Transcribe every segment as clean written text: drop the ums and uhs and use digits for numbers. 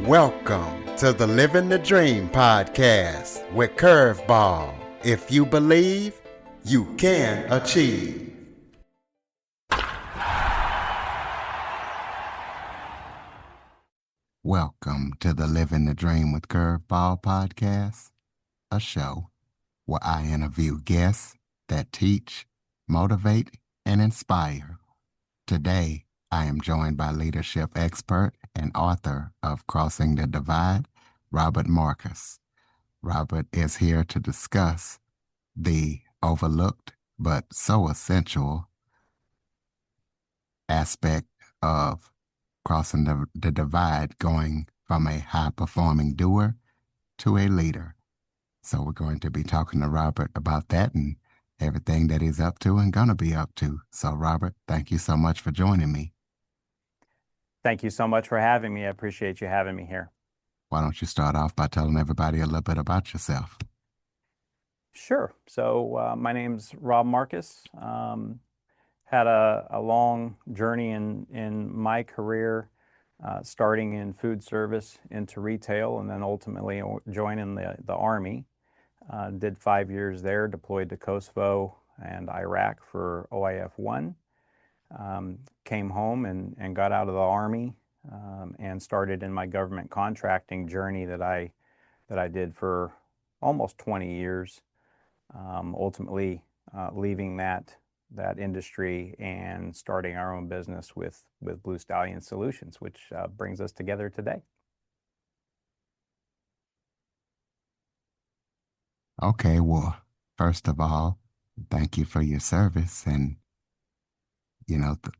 Welcome to the Living the Dream podcast with Curveball. If you believe, you can achieve. Welcome to the Living the Dream with Curveball podcast, a show where I interview guests that teach, motivate, and inspire. Today, I am joined by leadership expert and author of Crossing the Divide, Robert Marcus. Robert is here to discuss the overlooked but so essential aspect of crossing the divide, going from a high-performing doer to a leader. So we're going to be talking to Robert about that and everything that he's up to and going to be up to. So Robert, thank you so much for joining me. Thank you so much for having me. I appreciate you having me here. Why don't you start off by telling everybody a little bit about yourself? Sure. So my name's Rob Marcus. Had a long journey in my career, starting in food service into retail, and then ultimately joining the Army. Did 5 years there, deployed to Kosovo and Iraq for OIF 1. Came home and got out of the Army, and started in my government contracting journey that I did for almost 20 years. Ultimately, leaving that industry and starting our own business with Blue Stallion Solutions, which brings us together today. Okay, well, first of all, thank you for your service and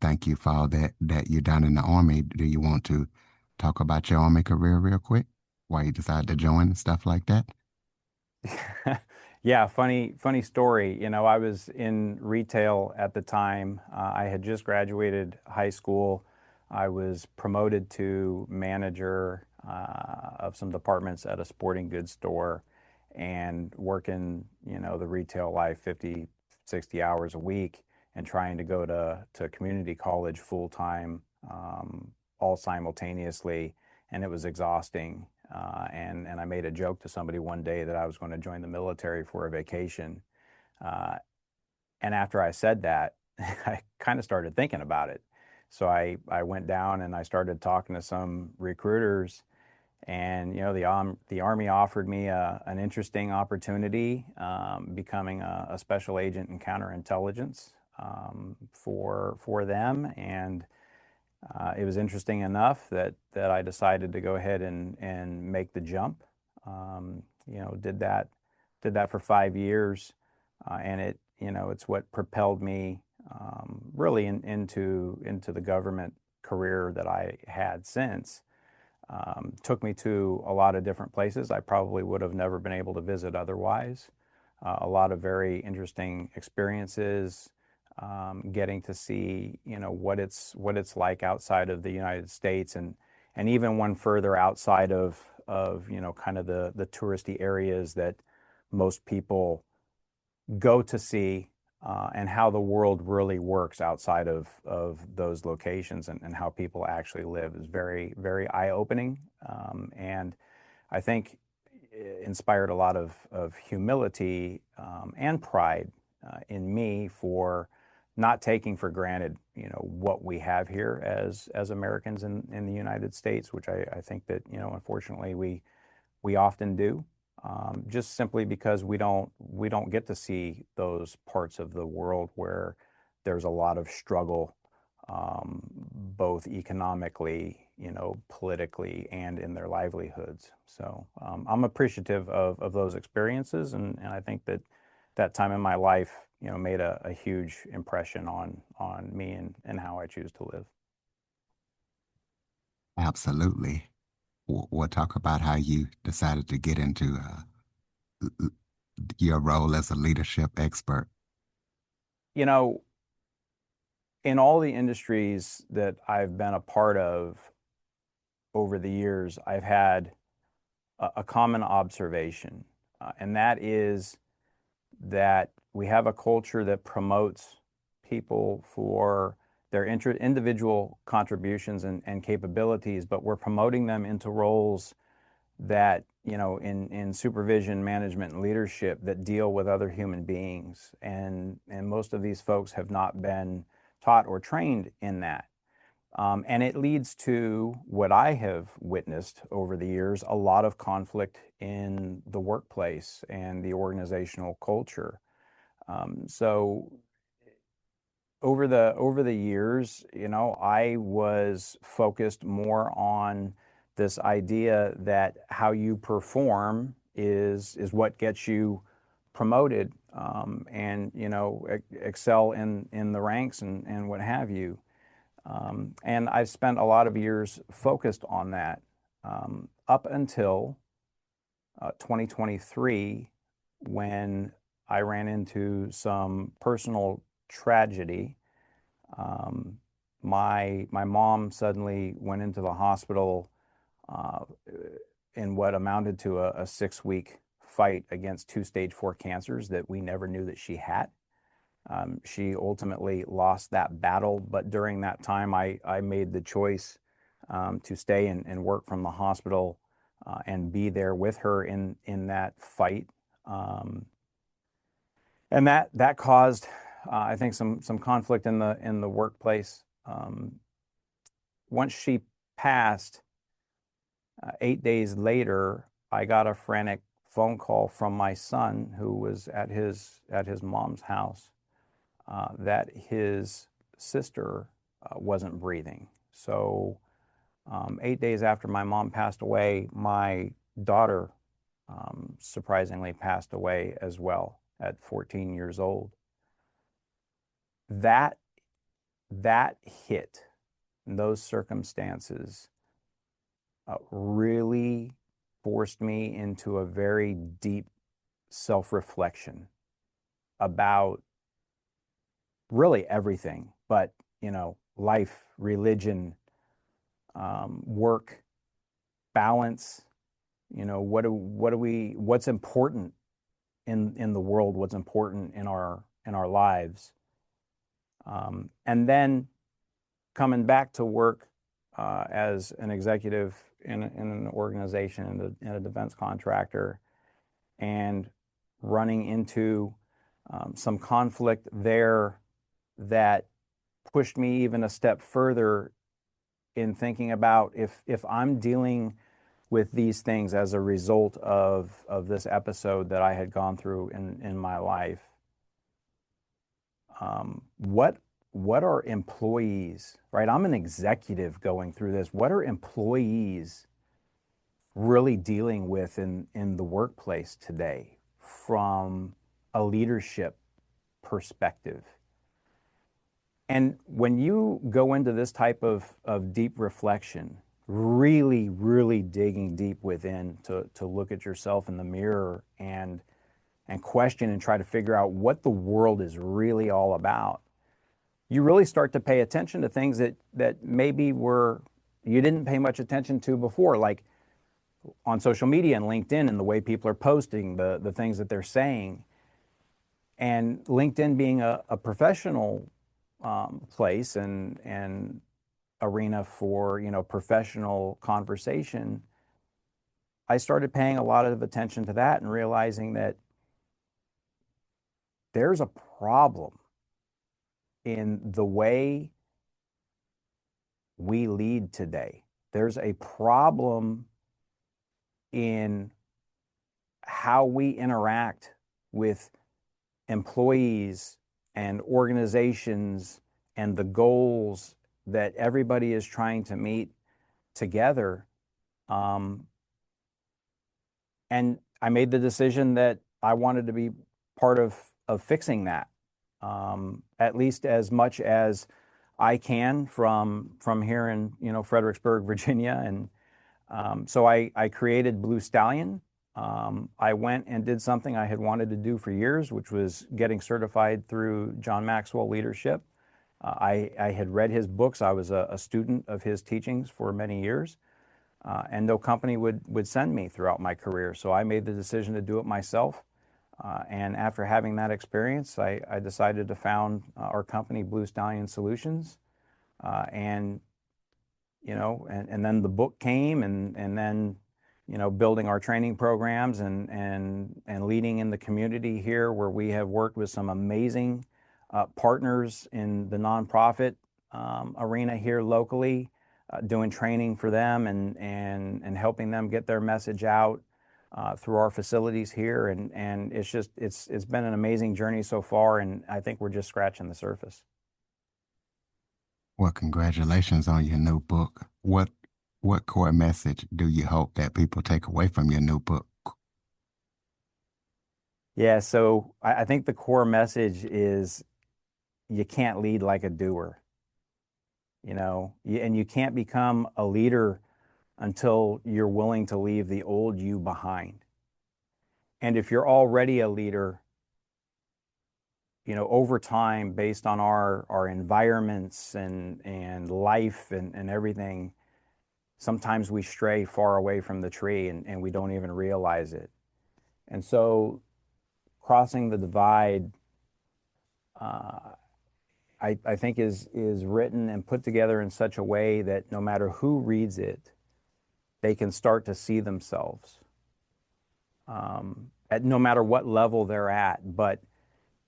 thank you for all that you done in the Army. Do you want to talk about your Army career real quick? Why you decided to join and stuff like that? Yeah, funny story. I was in retail at the time. I had just graduated high school. I was promoted to manager of some departments at a sporting goods store and working, the retail life 50, 60 hours a week and trying to go to community college full time, all simultaneously. And it was exhausting. And I made a joke to somebody one day that I was going to join the military for a vacation. Uh, and after I said that, I kind of started thinking about it. So I went down and I started talking to some recruiters, and the Army offered me an interesting opportunity, becoming a special agent in counterintelligence, for them. And it was interesting enough that I decided to go ahead and make the jump. Did that for 5 years, and it's what propelled me, really into the government career that I had since. Took me to a lot of different places I probably would have never been able to visit otherwise. A lot of very interesting experiences, getting to see what it's like outside of the United States, and even one further outside of kind of the touristy areas that most people go to see, and how the world really works outside of those locations, and how people actually live is very, very eye-opening, and I think inspired a lot of humility, and pride, in me for not taking for granted, what we have here as Americans in the United States, which I think that, unfortunately we often do, just simply because we don't get to see those parts of the world where there's a lot of struggle, both economically, politically, and in their livelihoods. So I'm appreciative of those experiences, and I think that time in my life, made a huge impression on me and how I choose to live. Absolutely. We'll talk about how you decided to get into your role as a leadership expert. You know, in all the industries that I've been a part of over the years, I've had a common observation, and that is that we have a culture that promotes people for their individual contributions and capabilities, but we're promoting them into roles that, in supervision, management, and leadership that deal with other human beings. And most of these folks have not been taught or trained in that. And it leads to what I have witnessed over the years, a lot of conflict in the workplace and the organizational culture. So over the years, I was focused more on this idea that how you perform is what gets you promoted, and excel in the ranks and what have you. And I've spent a lot of years focused on that, up until 2023, when I ran into some personal tragedy. Um, my mom suddenly went into the hospital, uh, in what amounted to a 6-week fight against 2 stage 4 cancers that we never knew that she had. She ultimately lost that battle, but during that time, I made the choice, to stay and work from the hospital, and be there with her in that fight. Um, and that caused, I think, some conflict in the workplace. Once she passed, 8 days later, I got a frantic phone call from my son, who was at his mom's house, that his sister wasn't breathing. So, 8 days after my mom passed away, my daughter, surprisingly passed away as well at 14 years old. That that hit, those circumstances, really forced me into a very deep self-reflection about really everything, but life, religion, work, balance. What's important in the world, what's important in our lives. And then coming back to work, as an executive in an organization, in a defense contractor, and running into, some conflict there that pushed me even a step further in thinking about, if I'm dealing with these things as a result of this episode that I had gone through in my life. What are employees, right? I'm an executive going through this. What are employees really dealing with in the workplace today from a leadership perspective? And when you go into this type of deep reflection, really, really digging deep within to look at yourself in the mirror and question and try to figure out what the world is really all about, you really start to pay attention to things that maybe you didn't pay much attention to before, like on social media and LinkedIn, and the way people are posting, the things that they're saying. And LinkedIn being a professional, place and arena for professional conversation, I started paying a lot of attention to that and realizing that there's a problem in the way we lead today. There's a problem in how we interact with employees and organizations and the goals that everybody is trying to meet together. Um, and I made the decision that I wanted to be part of fixing that, at least as much as I can from here in Fredericksburg, Virginia. And so I created Blue Stallion. I went and did something I had wanted to do for years, which was getting certified through John Maxwell Leadership. I had read his books. I was a student of his teachings for many years, and no company would send me throughout my career. So I made the decision to do it myself. And after having that experience, I decided to found our company, Blue Stallion Solutions. And and then the book came, and then, building our training programs and leading in the community here, where we have worked with some amazing partners in the nonprofit arena here locally, doing training for them and helping them get their message out through our facilities here. And it's been an amazing journey so far, and I think we're just scratching the surface. Well, congratulations on your new book. What core message do you hope that people take away from your new book? Yeah, so I think the core message is you can't lead like a doer, and you can't become a leader until you're willing to leave the old you behind. And if you're already a leader, over time, based on our environments and life and everything, sometimes we stray far away from the tree, and we don't even realize it. And so crossing the divide, uh, I think is written and put together in such a way that no matter who reads it, they can start to see themselves, at no matter what level they're at. But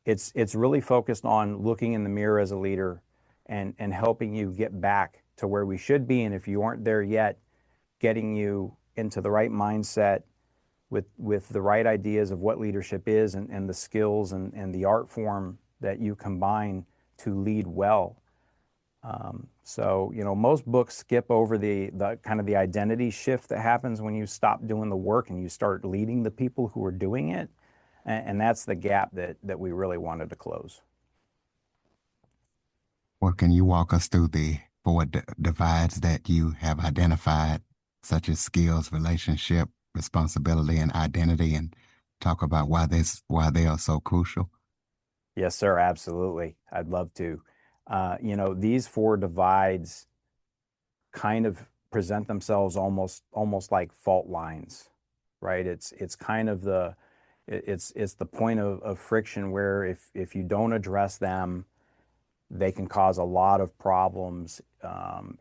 it's really focused on looking in the mirror as a leader and helping you get back to where we should be. And if you aren't there yet, getting you into the right mindset with the right ideas of what leadership is, and the skills and the art form that you combine to lead well. So, most books skip over the kind of the identity shift that happens when you stop doing the work and you start leading the people who are doing it. And that's the gap that we really wanted to close. Well, can you walk us through the four divides that you have identified, such as skills, relationship, responsibility, and identity, and talk about why they are so crucial? Yes, sir. Absolutely. I'd love to. These four divides kind of present themselves almost like fault lines, right? It's kind of it's the point of friction where if you don't address them, they can cause a lot of problems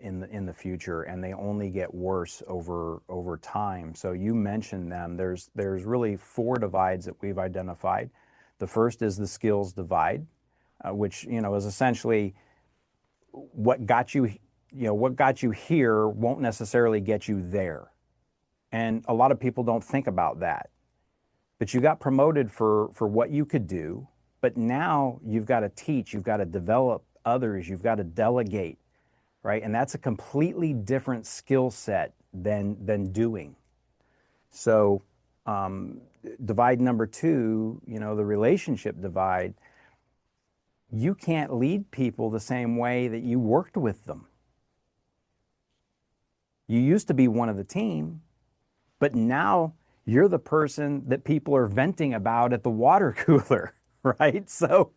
in the future, and they only get worse over time. So you mentioned them. There's really four divides that we've identified. The first is the skills divide, which is essentially what got you what got you here won't necessarily get you there. And a lot of people don't think about that. But you got promoted for what you could do, but now you've got to teach, you've got to develop others, you've got to delegate, right? And that's a completely different skill set than doing. So, divide number two, the relationship divide, you can't lead people the same way that you worked with them. You used to be one of the team, but now you're the person that people are venting about at the water cooler, right? So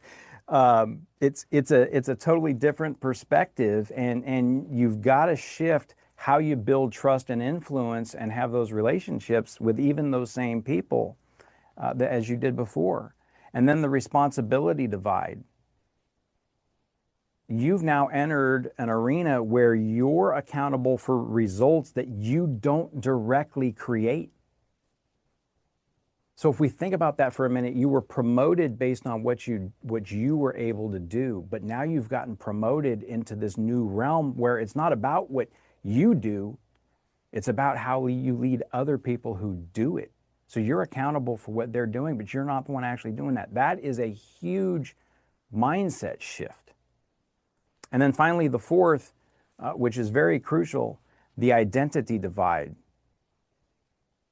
it's a totally different perspective, and you've got to shift how you build trust and influence and have those relationships with even those same people as you did before. And then the responsibility divide. You've now entered an arena where you're accountable for results that you don't directly create. So if we think about that for a minute, you were promoted based on what you were able to do, but now you've gotten promoted into this new realm where it's not about what you do, it's about how you lead other people who do it. So you're accountable for what they're doing, but you're not the one actually doing that. That is a huge mindset shift. And then finally, the fourth, which is very crucial, the identity divide.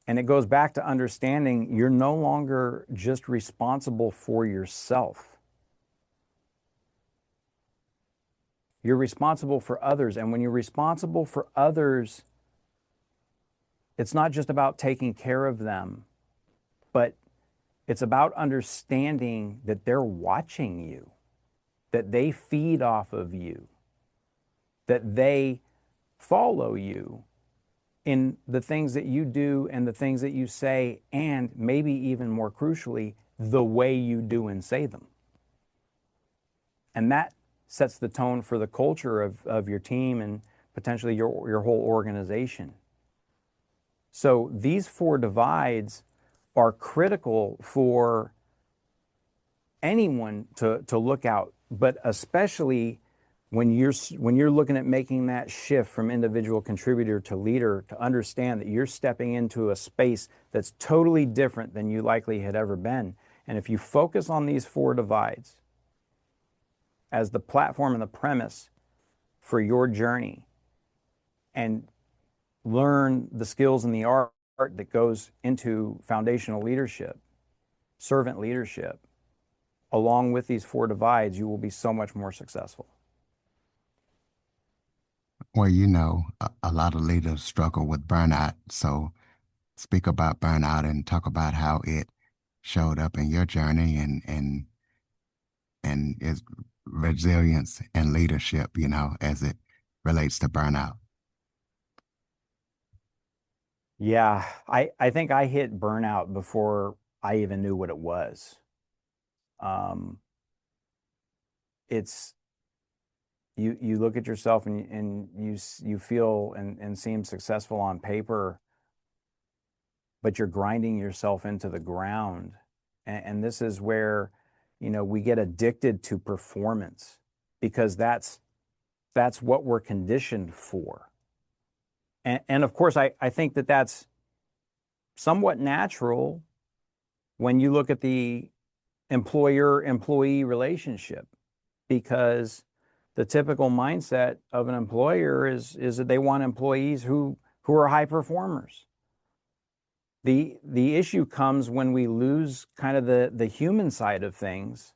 And it goes back to understanding you're no longer just responsible for yourself. You're responsible for others. And when you're responsible for others, it's not just about taking care of them, but it's about understanding that they're watching you, that they feed off of you, that they follow you in the things that you do and the things that you say, and maybe even more crucially, the way you do and say them. And sets the tone for the culture of your team and potentially your whole organization. So these four divides are critical for anyone to look out, but especially when you're looking at making that shift from individual contributor to leader, to understand that you're stepping into a space that's totally different than you likely had ever been. And if you focus on these four divides as the platform and the premise for your journey, and learn the skills and the art that goes into foundational leadership, servant leadership, along with these four divides, you will be so much more successful. Well, a lot of leaders struggle with burnout. So speak about burnout and talk about how it showed up in your journey and its resilience and leadership, as it relates to burnout. Yeah, I think I hit burnout before I even knew what it was. Um, it's you look at yourself and you feel and seem successful on paper, but you're grinding yourself into the ground. And this is where, we get addicted to performance because that's what we're conditioned for. And of course, I think that that's somewhat natural when you look at the employer-employee relationship, because the typical mindset of an employer is that they want employees who are high performers. The issue comes when we lose kind of the human side of things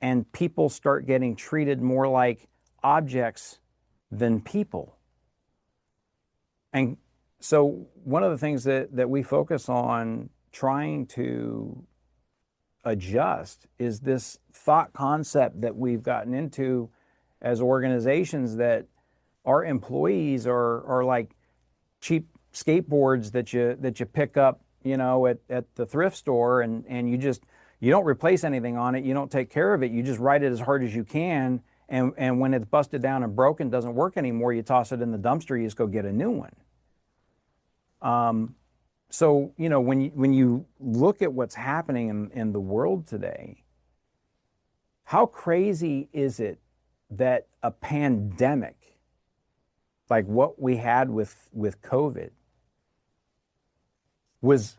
and people start getting treated more like objects than people. And so one of the things that we focus on trying to adjust is this thought concept that we've gotten into as organizations, that our employees are like cheap skateboards that you pick up, at the thrift store, and you don't replace anything on it, you don't take care of it, you just ride it as hard as you can, and when it's busted down and broken, doesn't work anymore, you toss it in the dumpster, you just go get a new one. So when you look at what's happening in the world today, how crazy is it that a pandemic like what we had with COVID was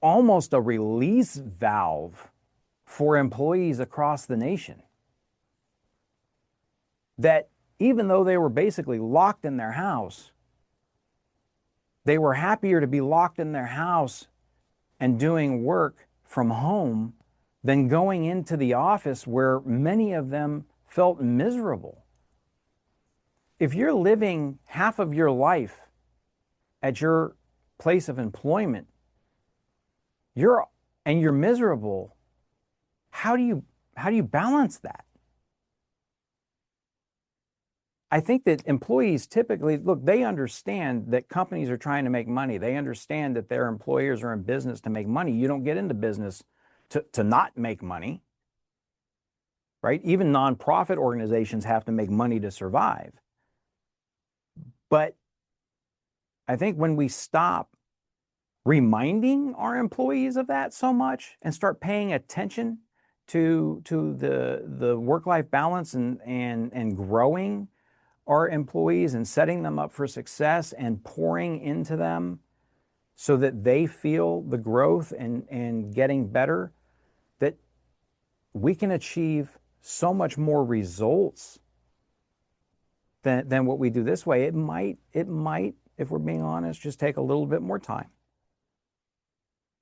almost a release valve for employees across the nation? That even though they were basically locked in their house, they were happier to be locked in their house and doing work from home than going into the office, where many of them felt miserable. If you're living half of your life at your place of employment, you're miserable, how do you balance that? I think that employees typically, look, they understand that companies are trying to make money. They understand that their employers are in business to make money. You don't get into business to not make money, right? Even nonprofit organizations have to make money to survive. But I think when we stop reminding our employees of that so much and start paying attention to the work-life balance and growing our employees and setting them up for success and pouring into them so that they feel the growth and getting better, that we can achieve so much more results than what we do this way. It might, if we're being honest, just take a little bit more time.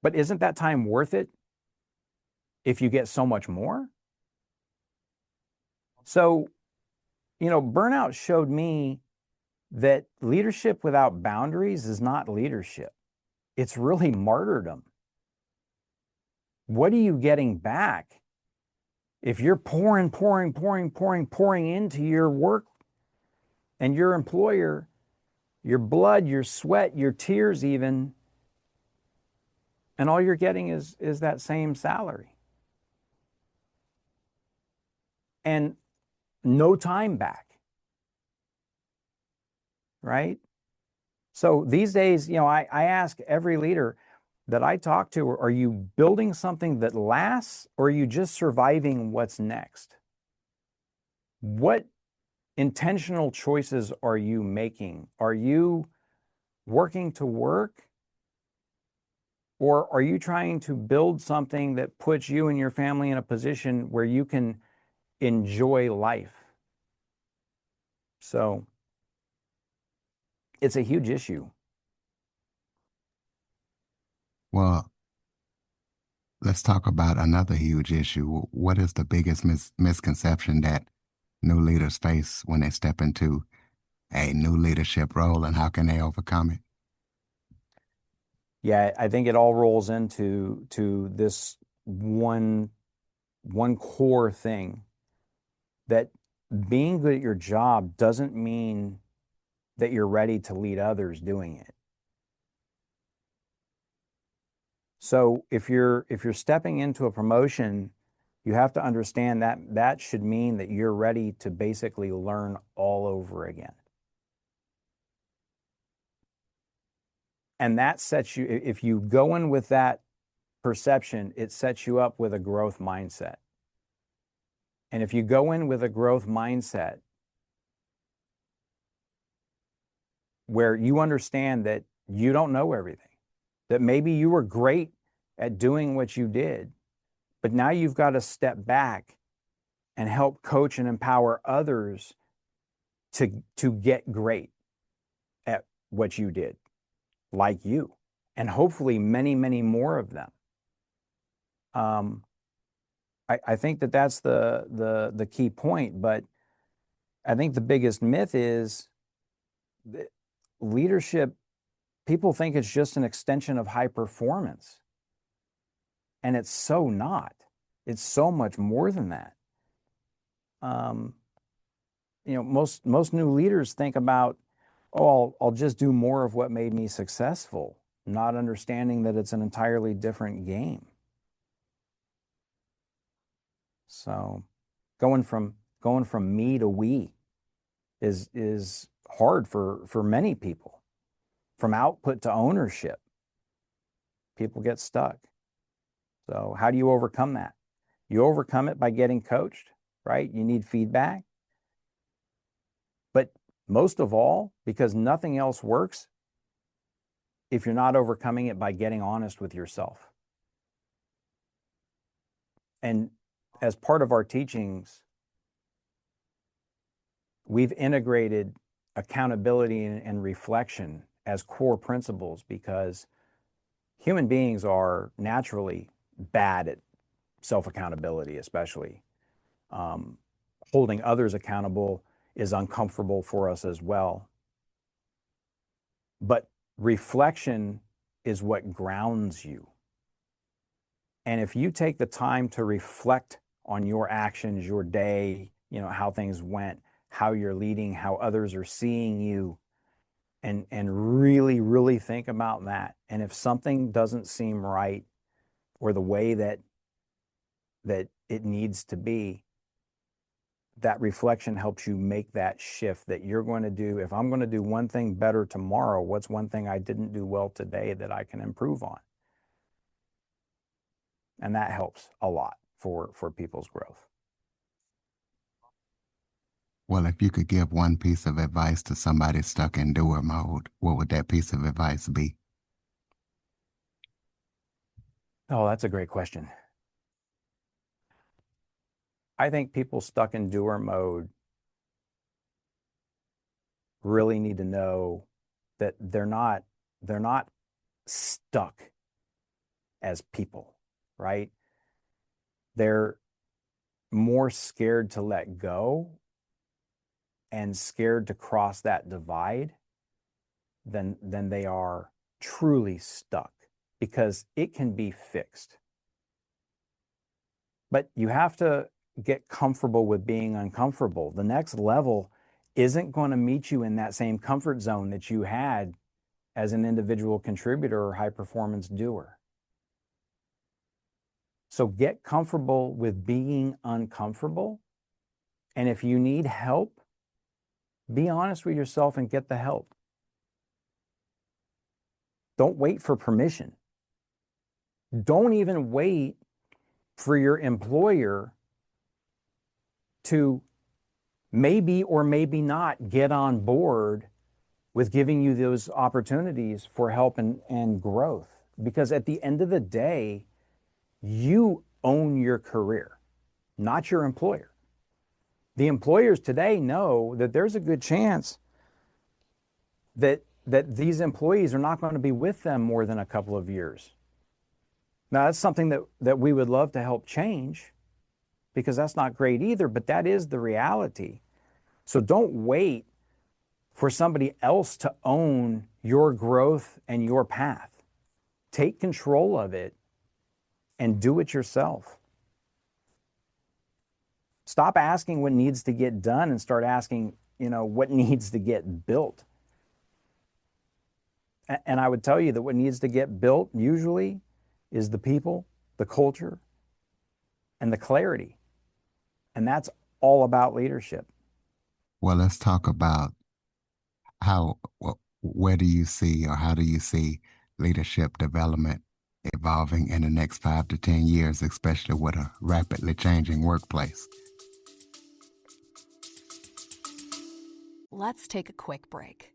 But isn't that time worth it if you get so much more? So, burnout showed me that leadership without boundaries is not leadership. It's really martyrdom. What are you getting back if you're pouring into your work and your employer, your blood, your sweat, your tears even, and all you're getting is that same salary? And no time back, right? So these days, I ask every leader that I talk to, are you building something that lasts, or are you just surviving what's next? What intentional choices are you making? Are you working to work, or are you trying to build something that puts you and your family in a position where you can enjoy life? So it's a huge issue. Well, let's talk about another huge issue. What is the biggest misconception that new leaders face when they step into a new leadership role, and how can they overcome it? Yeah, I think it all rolls into this one core thing, that being good at your job doesn't mean that you're ready to lead others doing it. So if you're stepping into a promotion, you have to understand that that should mean that you're ready to basically learn all over again. And that sets you, if you go in with that perception, it sets you up with a growth mindset. And if you go in with a growth mindset where you understand that you don't know everything, that maybe you were great at doing what you did, but now you've got to step back and help coach and empower others to get great at what you did, like you, and hopefully many, many more of them. I think that that's the key point, but I think the biggest myth is that leadership, people think it's just an extension of high performance, and it's so not. It's so much more than that. Um, most new leaders think about, oh, I'll just do more of what made me successful, not understanding that it's an entirely different game. So going from me to we is hard for many people. From output to ownership, people get stuck. So how do you overcome that? You overcome it by getting coached, right? You need feedback. But most of all, because nothing else works if you're not overcoming it by getting honest with yourself. And as part of our teachings, we've integrated accountability and reflection as core principles, because human beings are naturally bad at self-accountability, especially. Um, Holding others accountable is uncomfortable for us as well. But reflection is what grounds you. And if you take the time to reflect on your actions, your day, how things went, how you're leading, how others are seeing you, and really, really think about that. And if something doesn't seem right, or the way that it needs to be, that reflection helps you make that shift that you're going to do. If I'm going to do one thing better tomorrow, what's one thing I didn't do well today that I can improve on? And that helps a lot for people's growth. Well, if you could give one piece of advice to somebody stuck in doer mode, what would that piece of advice be? Oh, that's a great question. I think people stuck in doer mode really need to know that they're not stuck as people, right? They're more scared to let go and scared to cross that divide than they are truly stuck, because it can be fixed. But you have to get comfortable with being uncomfortable. The next level isn't going to meet you in that same comfort zone that you had as an individual contributor or high performance doer. So get comfortable with being uncomfortable And if you need help, be honest with yourself and get the help. Don't wait for permission. Don't even wait for your employer to maybe or maybe not get on board with giving you those opportunities for help and growth. Because at the end of the day, you own your career, not your employer. The employers today know that there's a good chance that these employees are not going to be with them more than a couple of years. Now, that's something that we would love to help change, because that's not great either, but that is the reality. So don't wait for somebody else to own your growth and your path. Take control of it and do it yourself. Stop asking what needs to get done and start asking, what needs to get built. And I would tell you that what needs to get built usually is the people, the culture, and the clarity. And that's all about leadership. Well, let's talk about where do you see, or how do you see leadership development evolving in the next 5 to 10 years, especially with a rapidly changing workplace? Let's take a quick break.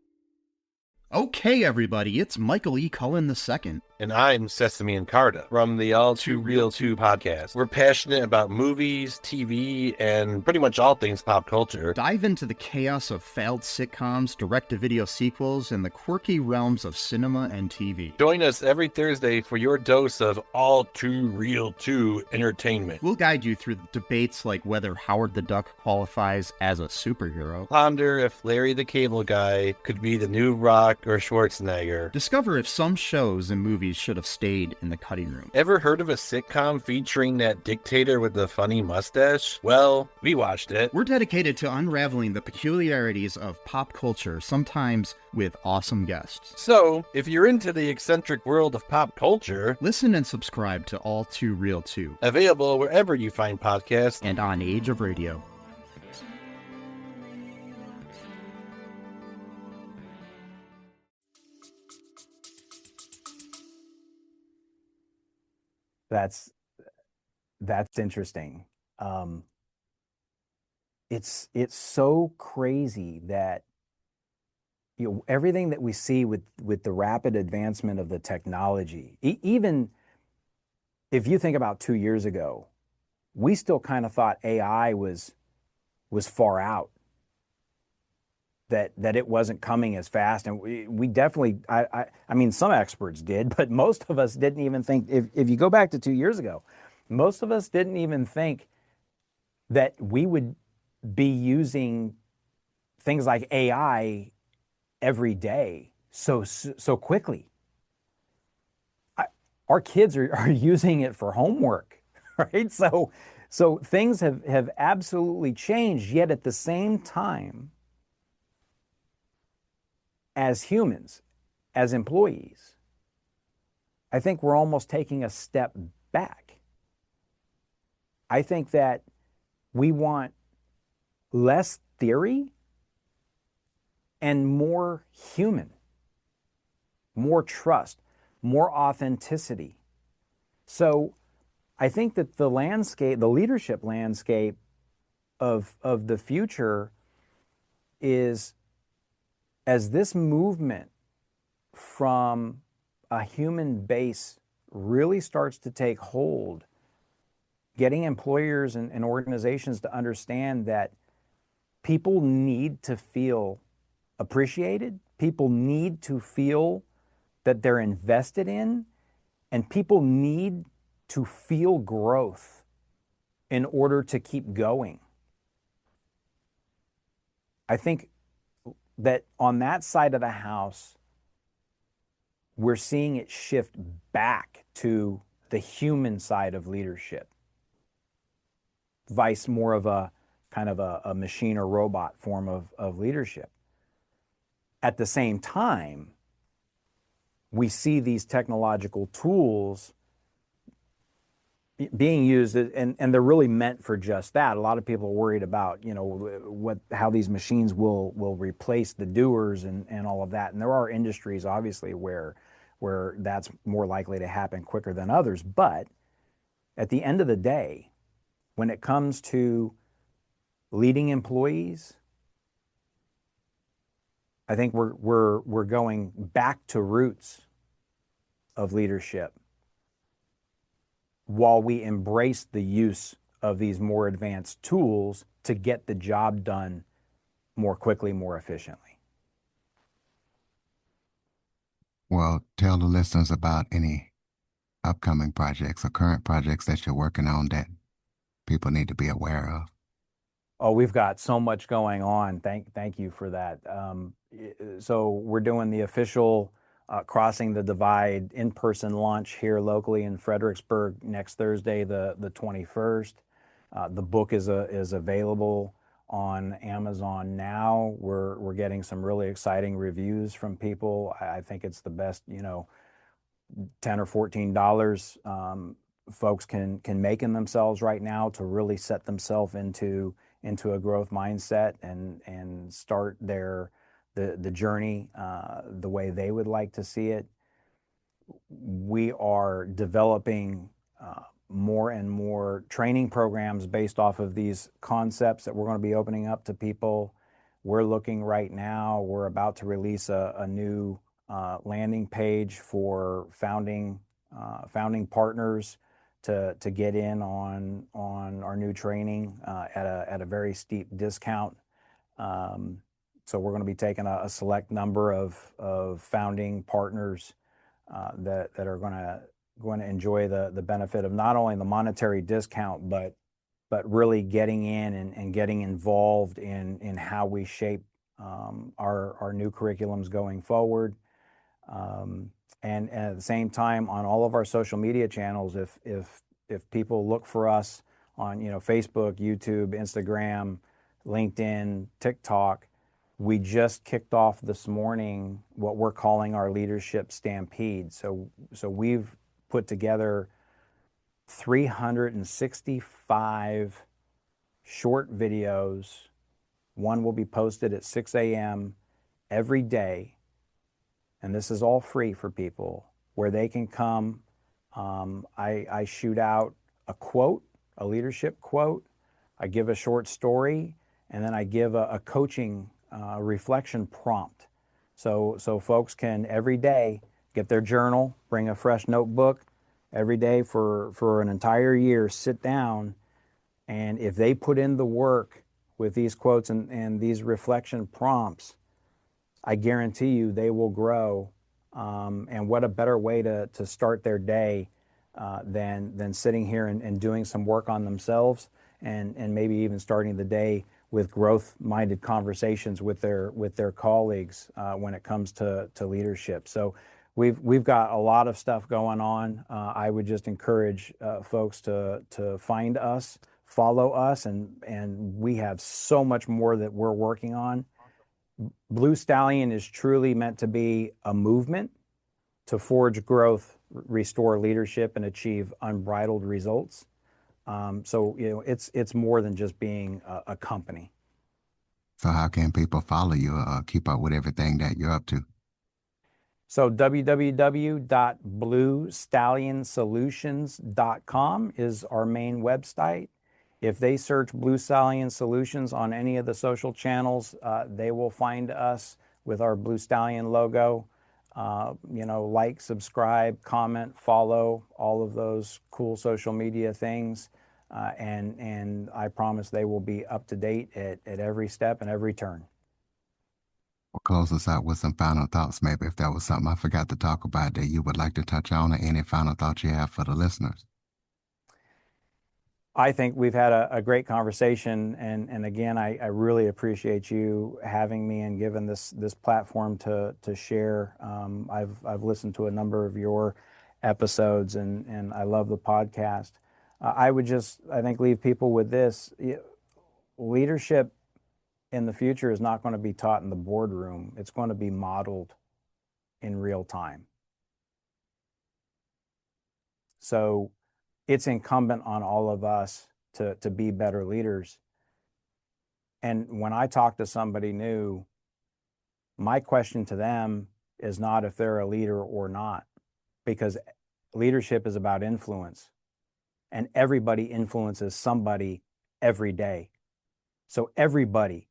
Okay, everybody, it's Michael E. Cullen II. And I'm Sesame and Carta from the All Too Real 2 podcast. We're passionate about movies, TV, and pretty much all things pop culture. Dive into the chaos of failed sitcoms, direct-to-video sequels, and the quirky realms of cinema and TV. Join us every Thursday for your dose of All Too Real 2 entertainment. We'll guide you through debates like whether Howard the Duck qualifies as a superhero. Ponder if Larry the Cable Guy could be the new Rock or Schwarzenegger. Discover if some shows and movies should have stayed in the cutting room. Ever heard of a sitcom featuring that dictator with the funny mustache? Well, we watched it. We're dedicated to unraveling the peculiarities of pop culture, sometimes with awesome guests. So, if you're into the eccentric world of pop culture, listen and subscribe to All Too Real 2. Available wherever you find podcasts and on Age of Radio. That's interesting. It's so crazy that everything that we see with the rapid advancement of the technology, even if you think about 2 years ago, we still kind of thought AI was far out, that it wasn't coming as fast, and we definitely, I mean, some experts did, but most of us didn't even think, if you go back to 2 years ago, most of us didn't even think that we would be using things like AI every day so quickly. Our kids are using it for homework, right? So things have absolutely changed, yet at the same time, as humans, as employees, I think we're almost taking a step back. I think that we want less theory and more human, more trust, more authenticity. So I think that the landscape, the leadership landscape of the future is, as this movement from a human base really starts to take hold, getting employers and organizations to understand that people need to feel appreciated, people need to feel that they're invested in, and people need to feel growth in order to keep going. I think that on that side of the house, we're seeing it shift back to the human side of leadership, vice more of a kind of a machine or robot form of leadership. At the same time, we see these technological tools being used, and they're really meant for just that. A lot of people are worried about, how these machines will replace the doers and all of that. And there are industries obviously where that's more likely to happen quicker than others. But at the end of the day, when it comes to leading employees, I think we're going back to roots of leadership while we embrace the use of these more advanced tools to get the job done more quickly, more efficiently. Well, tell the listeners about any upcoming projects or current projects that you're working on that people need to be aware of. Oh, we've got so much going on. Thank you for that. So we're doing the official Crossing the Divide in-person launch here locally in Fredericksburg next Thursday, the 21st. The book is available on Amazon now. We're getting some really exciting reviews from people. I think it's the best, $10 or $14 folks can make in themselves right now to really set themselves into a growth mindset and start the journey the way they would like to see it. We are developing more and more training programs based off of these concepts that we're going to be opening up to people. We're looking right now, we're about to release a new landing page for founding partners to get in on our new training at a very steep discount. So we're going to be taking a select number of founding partners that are going to enjoy the benefit of not only the monetary discount, but really getting in and getting involved in how we shape our new curriculums going forward. And at the same time, on all of our social media channels, if people look for us on Facebook, YouTube, Instagram, LinkedIn, TikTok, we just kicked off this morning what we're calling our Leadership Stampede. So we've put together 365 short videos. One will be posted at 6 a.m. every day, and this is all free for people, where they can come. I shoot out a quote, a leadership quote. I give a short story, and then I give a coaching reflection prompt. So folks can every day get their journal, bring a fresh notebook every day for an entire year, sit down, and if they put in the work with these quotes and these reflection prompts, I guarantee you they will grow. And what a better way to start their day than sitting here and doing some work on themselves, and maybe even starting the day with growth-minded conversations with their colleagues when it comes to leadership. So we've got a lot of stuff going on. I would just encourage folks to find us, follow us, and we have so much more that we're working on. Blue Stallion is truly meant to be a movement to forge growth, restore leadership, and achieve unbridled results. So it's more than just being a company. So how can people follow you or keep up with everything that you're up to? So www.bluestallionsolutions.com is our main website. If they search Blue Stallion Solutions on any of the social channels, they will find us with our Blue Stallion logo. Like, subscribe, comment, follow, all of those cool social media things. And I promise they will be up to date at every step and every turn. We'll close us out with some final thoughts, maybe if there was something I forgot to talk about that you would like to touch on, or any final thoughts you have for the listeners. I think we've had a great conversation, and again, I really appreciate you having me and giving this platform to share. I've listened to a number of your episodes, and I love the podcast. I would just, I think, leave people with this. Leadership in the future is not going to be taught in the boardroom. It's going to be modeled in real time. So it's incumbent on all of us to be better leaders. And when I talk to somebody new, my question to them is not if they're a leader or not, because leadership is about influence, and everybody influences somebody every day. So everybody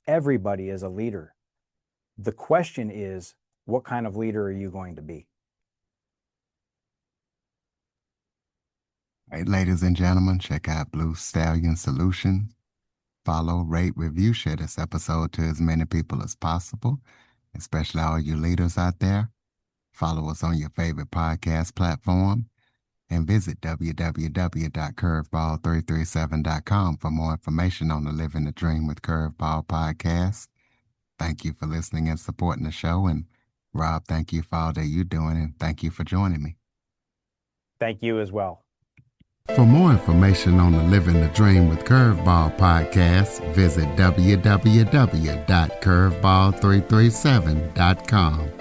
is a leader. The question is, what kind of leader are you going to be? All right, ladies and gentlemen, check out Blue Stallion Solutions. Follow, rate, review, share this episode to as many people as possible, especially all you leaders out there. Follow us on your favorite podcast platform and visit www.curveball337.com for more information on the Living the Dream with Curveball podcast. Thank you for listening and supporting the show. And Rob, thank you for all that you're doing, and thank you for joining me. Thank you as well. For more information on the Living the Dream with Curveball podcast, visit www.curveball337.com.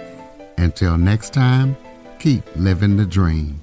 Until next time, keep living the dream.